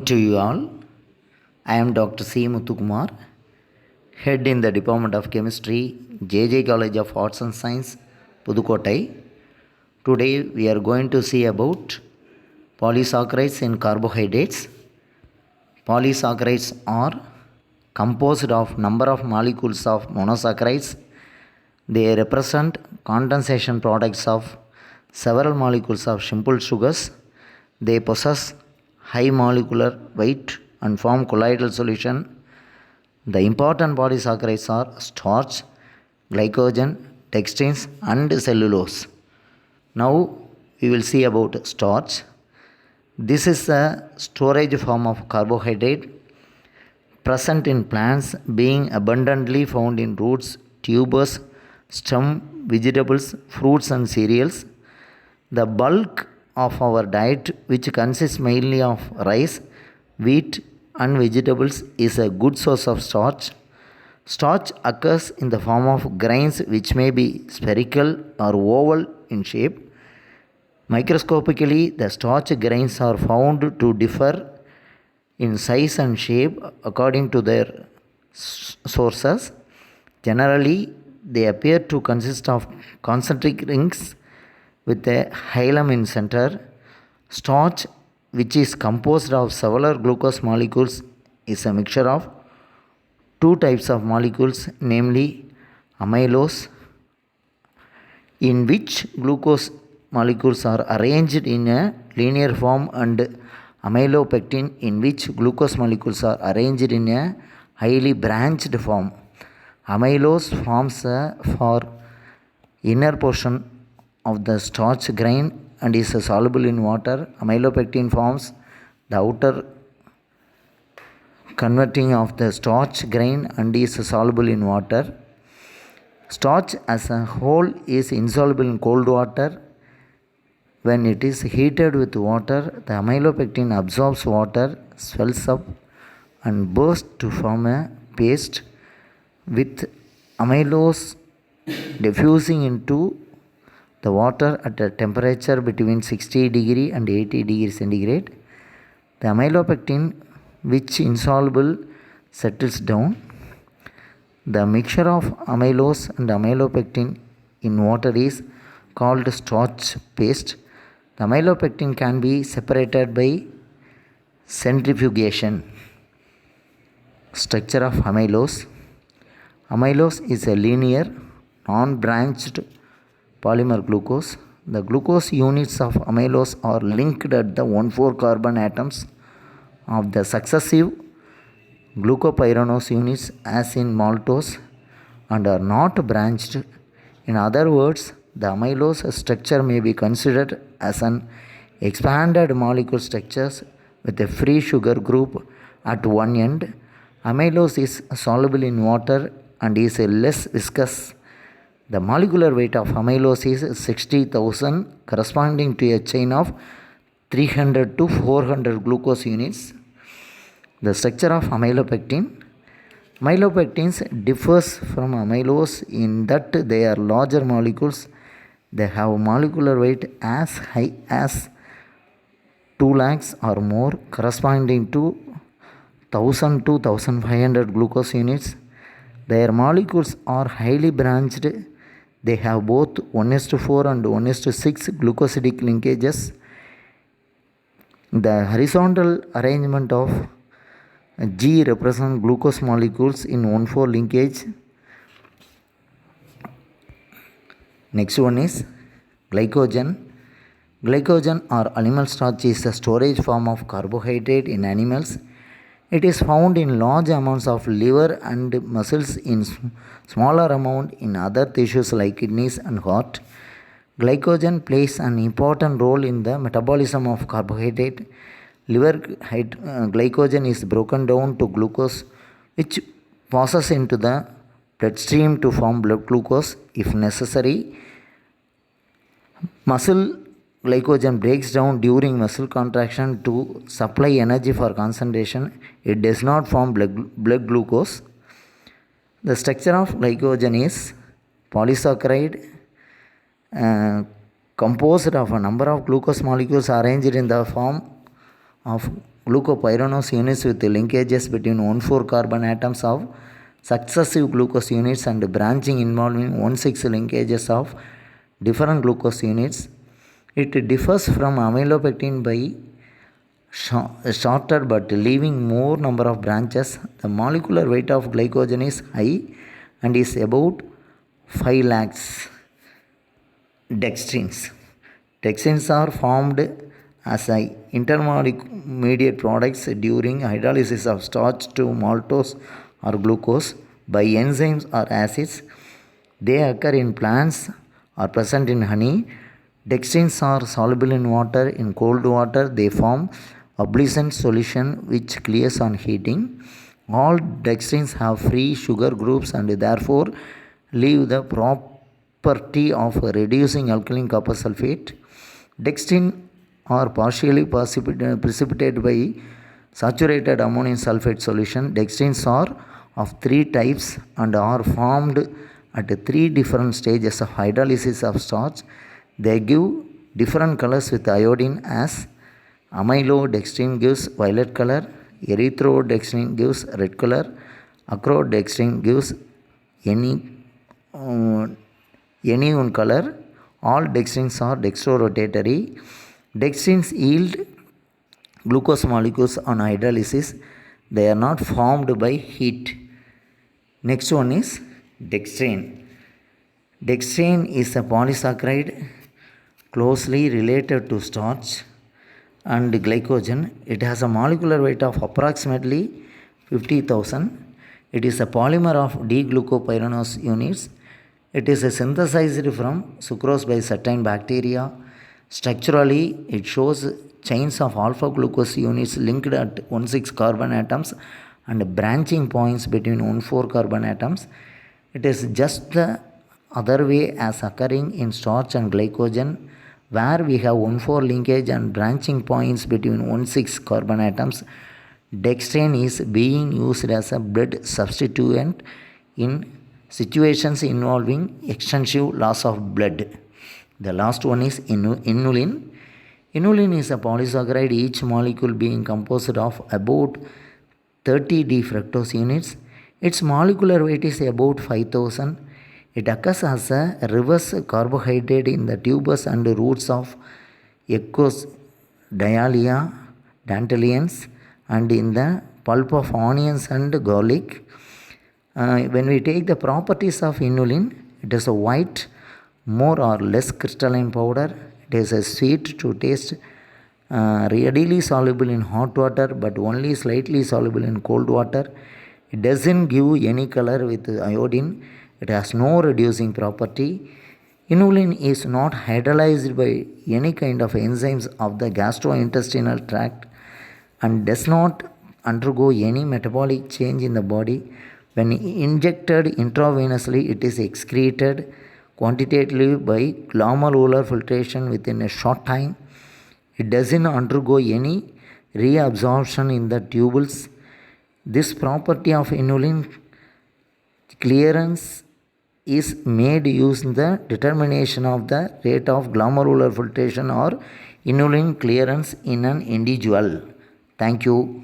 To you all, I am Dr. C. Muthukumar, Head in the Department of Chemistry, JJ College of Arts and Science, Pudukottai. Today we are going to see about polysaccharides in carbohydrates. Polysaccharides are composed of number of molecules of monosaccharides. They represent condensation products of several molecules of simple sugars. They possess high molecular weight and form colloidal solution. The important polysaccharides are starch, glycogen, dextrins and cellulose. Now we will see about starch. This is a storage form of carbohydrate present in plants, being abundantly found in roots, tubers, stem, vegetables, fruits and cereals. The bulk of our diet, which consists mainly of rice, wheat and vegetables, is a good source of starch. Starch occurs in the form of grains which may be spherical or oval in shape. Microscopically, the starch grains are found to differ in size and shape according to their sources. Generally, they appear to consist of concentric rings with a hilum in center. Starch, which is composed of several glucose molecules, is a mixture of two types of molecules, namely amylose, in which glucose molecules are arranged in a linear form, and amylopectin, in which glucose molecules are arranged in a highly branched form. Amylose forms a for inner portion of the starch grain and is soluble in water. Amylopectin forms the outer converting of the starch grain and is soluble in water. Starch as a whole is insoluble in cold water. When it is heated with water, the amylopectin absorbs water, swells up and bursts to form a paste, with amylose diffusing into the water at a temperature between 60 degree and 80 degree centigrade. The amylopectin, which insoluble, settles down. The mixture of amylose and amylopectin in water is called starch paste. The amylopectin can be separated by centrifugation. Structure of amylose. Amylose is a linear, non-branched polymer glucose. The glucose units of amylose are linked at the 1,4 carbon atoms of the successive glucopyranose units as in maltose and are not branched. In other words, the amylose structure may be considered as an expanded molecule structure with a free sugar group at one end. Amylose is soluble in water and is less viscous. The molecular weight of amylose is 60,000, corresponding to a chain of 300 to 400 glucose units. The structure of amylopectin. Amylopectins differs from amylose in that they are larger molecules. They have molecular weight as high as 2 lakhs or more, corresponding to 1000 to 1500 glucose units. Their molecules are highly branched. They have both 1:4 and 1:6 glucosidic linkages. The horizontal arrangement of G represents glucose molecules in 1,4 linkage. Next one is glycogen. Glycogen or animal starch is a storage form of carbohydrate in animals. It is found in large amounts of liver and muscles, in smaller amount in other tissues like kidneys and heart. Glycogen plays an important role in the metabolism of carbohydrate. Glycogen is broken down to glucose, which passes into the bloodstream to form blood glucose if necessary. Muscle glycogen breaks down during muscle contraction to supply energy for concentration. It does not form blood glucose. The structure of glycogen is polysaccharide composed of a number of glucose molecules arranged in the form of glucopyranose units with linkages between 1,4 carbon atoms of successive glucose units and branching involving 1,6 linkages of different glucose units. It differs from amylopectin by shorter but leaving more number of branches. The molecular weight of glycogen is high and is about 5 lakhs. Dextrins. Dextrins are formed as intermediate products during hydrolysis of starch to maltose or glucose by enzymes or acids. They occur in plants or present in honey. Dextrins are soluble in water. In cold water, they form obsolescent solution which clears on heating. All dextrins have free sugar groups and therefore leave the property of reducing alkaline copper sulfate. Dextrin are partially precipitated by saturated ammonium sulfate solution. Dextrins are of 3 types and are formed at 3 different stages of hydrolysis of starch. They give different colors with iodine as amylodextrin gives violet color, erythrodextrin gives red color, acrodextrin gives any one color. All dextrins are dextrorotatory. Dextrins yield glucose molecules on hydrolysis. They are not formed by heat. Next one is dextrin. Dextrin is a polysaccharide closely related to starch and glycogen. It has a molecular weight of approximately 50,000. It is a polymer of D-glucopyranose units. It is synthesized from sucrose by certain bacteria. Structurally, it shows chains of alpha glucose units linked at 1,6 carbon atoms and branching points between 1,4 carbon atoms. It is just the other way as occurring in starch and glycogen, where we have 1,4 linkage and branching points between 1,6 carbon atoms. Dextrin is being used as a blood substituent in situations involving extensive loss of blood. The last one is inulin. Inulin is a polysaccharide, each molecule being composed of about 30 D-fructose units. Its molecular weight is about 5,000. It occurs as a reverse carbohydrate in the tubers and roots of Echosdalia dandelions and in the pulp of onions and garlic. When we take the properties of inulin, it is a white, more or less crystalline powder. It is a sweet to taste, readily soluble in hot water but only slightly soluble in cold water. It doesn't give any color with iodine. It has no reducing property. Inulin is not hydrolyzed by any kind of enzymes of the gastrointestinal tract and does not undergo any metabolic change in the body. When injected intravenously, it is excreted quantitatively by glomerular filtration within a short time. It doesn't undergo any reabsorption in the tubules. This property of inulin clearance is made using the determination of the rate of glomerular filtration or inulin clearance in an individual. Thank you.